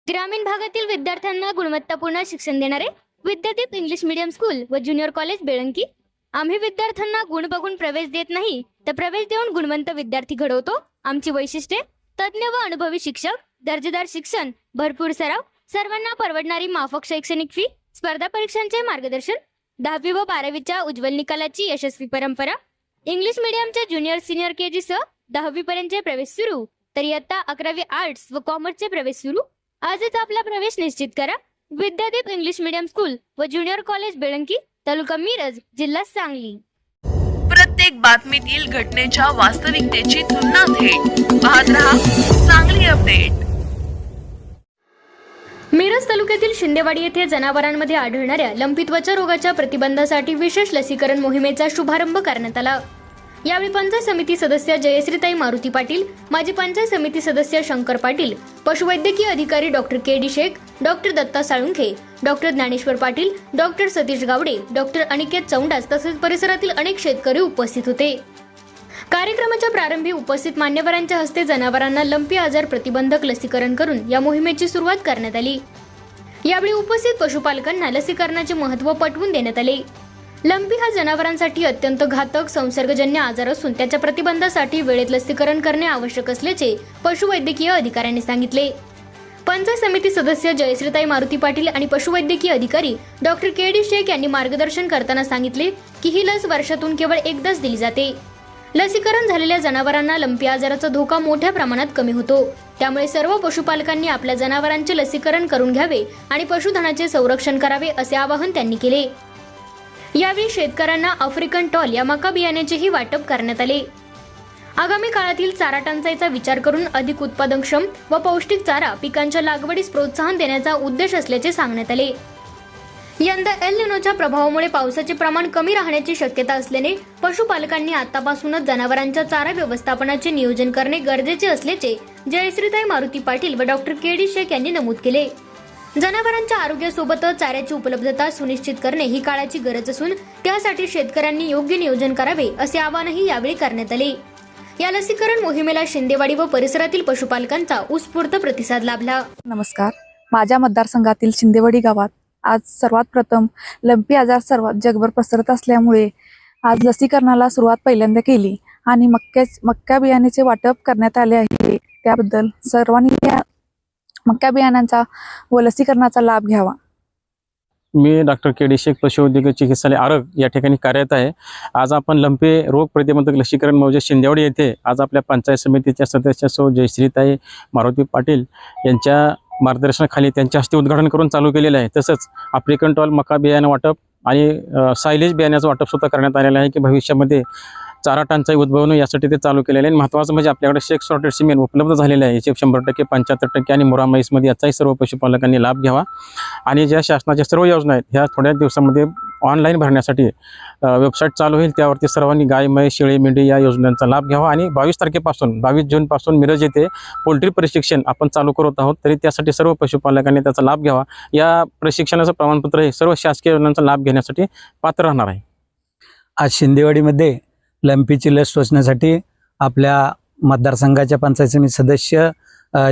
ग्रामीण भागातील विद्यार्थ्यांना गुणवत्तापूर्ण शिक्षण देणारे विद्यादीप इंग्लिश मीडियम स्कूल व ज्युनियर कॉलेज बेळंकी। आम्ही विद्यार्थ्यांना गुण बघून प्रवेश देत नाही, तर प्रवेश देऊन गुणवंत विद्यार्थी घडवतो। आमची वैशिष्ट्ये: तज्ञ व अनुभवी शिक्षक, दर्जेदार शिक्षण, भरपूर सराव, सर्वांना परवडणारी माफक शैक्षणिक फी, स्पर्धा परीक्षांचे मार्गदर्शन, 10वी व 12वीच्या उज्ज्वल निकालाची यशस्वी परंपरा, इंग्लिश मीडियमच्या ज्युनियर सिनियर केजी सह 10वी पर्यंतचे प्रवेश सुरू, तर इयत्ता 11वी आर्ट्स व कॉमर्सचे प्रवेश सुरू। आजच आपला प्रवेश निश्चित करा। विद्यादीप इंग्लिश मीडियम स्कूल व ज्युनियर कॉलेज बेळंकी, तालुका मिरज, जिल्हा सांगली। प्रत्येक बातमीतील घटनेच्या वास्तविकतेची तुलना थेट पाहत रहा सांगली अपडेट। मिरज तालुक्यातील शिंदेवाडी येथे जनावरांमध्ये आढळणाऱ्या लंपी त्वचा रोगाच्या प्रतिबंधासाठी विशेष लसीकरण मोहिमेचा शुभारंभ करण्यात आला। यावेळी पंचायत समिती सदस्य जयश्रीताई मारुती पाटील, माजी पंचायत समिती सदस्य शंकर पाटील, पशुवैद्यकीय अधिकारी doctor K D. Shaikh, doctor Datta Salunkhe, doctor Dnyaneshwar Patil, doctor Satish Gawade, doctor Aniket Chaundas तसेच परिसरातील अनेक शेतकरी उपस्थित होते। कार्यक्रमाच्या प्रारंभी उपस्थित मान्यवरांच्या हस्ते जनावरांना लंपी आजार प्रतिबंधक लसीकरण करून या मोहिमेची सुरुवात करण्यात आली। यावेळी उपस्थित पशुपालकांना लसीकरणाचे महत्त्व पटवून देण्यात आले। लंपी हा जनावरांसाठी अत्यंत घातक संसर्गजन्य आजार असून त्याच्या प्रतिबंधासाठी वेळेत लसीकरण करणे आवश्यक असल्याचे पशुवैद्यकीय अधिकाऱ्यांनी सांगितले। पंचायत समिती सदस्य जयश्रीताई मारुती पाटील आणि पशुवैद्यकीय अधिकारी डॉक्टर के.डी. शेख यांनी मार्गदर्शन करताना सांगितले की ही लस वर्षातून केवळ एकदाच दिली जाते। लसीकरण झालेल्या जनावरांना लंपी आजाराचा धोका मोठ्या प्रमाणात कमी होतो। त्यामुळे सर्व पशुपालकांनी आपल्या जनावरांचे लसीकरण करून घ्यावे आणि पशुधनाचे संरक्षण करावे असे आवाहन त्यांनी केले। यावेळी शेतकऱ्यांना आफ्रिकन टॉल या मका बियाण्याचेही वाटप करण्यात आले। आगामी काळातील चारा टंचाईचा विचार करून अधिक उत्पादनक्षम व पौष्टिक चारा पिकांच्या लागवडीस प्रोत्साहन देण्याचा उद्देश असल्याचे सांगण्यात आले। यंदा एल निनोच्या प्रभावामुळे पावसाचे प्रमाण कमी राहण्याची शक्यता असल्याने पशुपालकांनी आतापासूनच जनावरांच्या चारा व्यवस्थापनाचे नियोजन करणे गरजेचे असल्याचे जयश्रीताई मारुती पाटील व डॉक्टर के.डी. शेख यांनी नमूद केले। जनावरांच्या आरोग्यासोबतच चाऱ्याची उपलब्धता सुनिश्चित करणे ही काळाची गरज असून त्यासाठी शेतकऱ्यांनी योग्य नियोजन करावे असे आवाहनही यावेळी करण्यात आले। या लसीकरण मोहिमेला शिंदेवाडी व परिसरातील पशुपालकांचा उत्स्फूर्त प्रतिसाद लाभला। नमस्कार, माझ्या मतदारसंघातील शिंदेवाडी गावात आज सर्वात प्रथम लंपी आजार सर्वात जगभर पसरत असल्यामुळे आज लसीकरणाला सुरुवात पहिल्यांदा केली आणि मक्का बियाण्याचे वाटप करण्यात आले आहे। त्याबद्दल सर्वांनी या मक्का बियाणांचा व लसीकरणाचा लाभ घ्यावा। मी डॉक्टर के.डी. शेख पशुवैद्यकीय चिकित्सालय आरग या ठिकाणी कार्यरत आहे। आज आपण लंपी रोग प्रतिबंधक लसीकरण मोहिम शिंदेवाडी येथे आज आपल्या पंचायत समितीच्या सदस्य सौ जयश्रीताई मारुती पाटील यांच्या मार्गदर्शनाखाली त्यांच्या हस्ते उद्घाटन करून चालू केलेले आहे। तसंच आफ्रिकन टॉल मका बियाणं वाटप आणि सायलेज बियाण्याचं वाटप सुद्धा करण्यात आलेलं आहे की भविष्यामध्ये चारा टंचाई उद्भवू नये यासाठी ते चालू केलेले आहे। महत्त्वाचं म्हणजे आपल्याकडे शेख सॉर्टेड सिमेंट उपलब्ध झालेलं आहे। याचे 100%, 75% आणि मुरामाईसमध्ये याचाही सर्व पशुपालकांनी लाभ घ्यावा। आणि ज्या शासनाच्या सर्व योजना आहेत ह्या थोड्या दिवसामध्ये ऑनलाईन भरण्यासाठी वेबसाईट चालू होईल, त्यावरती सर्वांनी गाय, म्हैस, शेळी, मेंढी या योजनांचा लाभ घ्यावा। आणि 22 तारखेपासून 22 जूनपासून मिरज येथे पोल्ट्री प्रशिक्षण आपण चालू करत आहोत, तरी त्यासाठी सर्व पशुपालकांनी त्याचा लाभ घ्यावा। या प्रशिक्षणाचं प्रमाणपत्र हे सर्व शासकीय योजनांचा लाभ घेण्यासाठी पात्र राहणार आहे। आज शिंदेवाडीमध्ये लंपीची लस टोचण्यासाठी आपल्या मतदारसंघाच्या पंचायत समिती सदस्य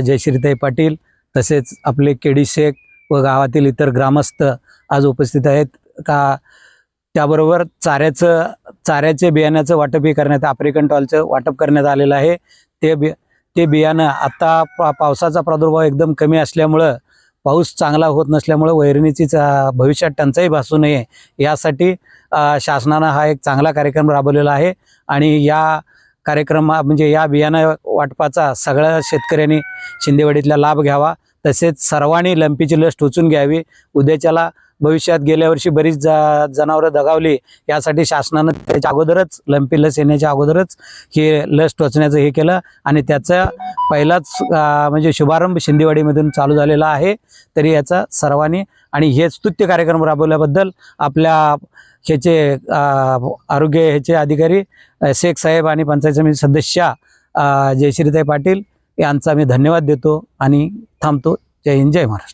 जयश्रीताई पाटील तसेच आपले के.डी. शेख व गावातील इतर ग्रामस्थ आज उपस्थित आहेत। का त्याबरोबर चाऱ्याचे बियाण्याचं वाटपही करण्यात, आफ्रिकन टॉलचं वाटप करण्यात आलेलं आहे। ते बियाणं आता पावसाचा प्रादुर्भाव एकदम कमी असल्यामुळं, पाऊस चांगला होत नसल्यामुळं वैरणीची भविष्यात टंचाई भासू नये यासाठी शासनानं हा एक चांगला कार्यक्रम राबवलेला आहे। आणि या म्हणजे या बियाणं वाटपाचा सगळ्या शेतकऱ्यांनी शिंदेवाडीतला लाभ घ्यावा। तसेच सर्वांनी लंपीची लस टोचून घ्यावी। उद्याच्याला भविष्यात गेल्या वर्षी बरीच जनावरं दगावली, यासाठी शासनानं त्याच्या अगोदरच लंपी लस येण्याच्या अगोदरच हे लस टोचण्याचं हे केलं आणि त्याचा पहिलाच म्हणजे शुभारंभ शिंदेवाडीमधून चालू झालेला आहे। तरी याचा सर्वांनी आणि हे स्तुत्य कार्यक्रम राबवल्याबद्दल आपल्या ह्याचे आरोग्य ह्याचे अधिकारी शेख साहेब आणि पंचायत समिती सदस्य जयश्रीताई पाटील यांचा मी धन्यवाद देतो आणि थांबतो। जय हिंद, जय महाराष्ट्र।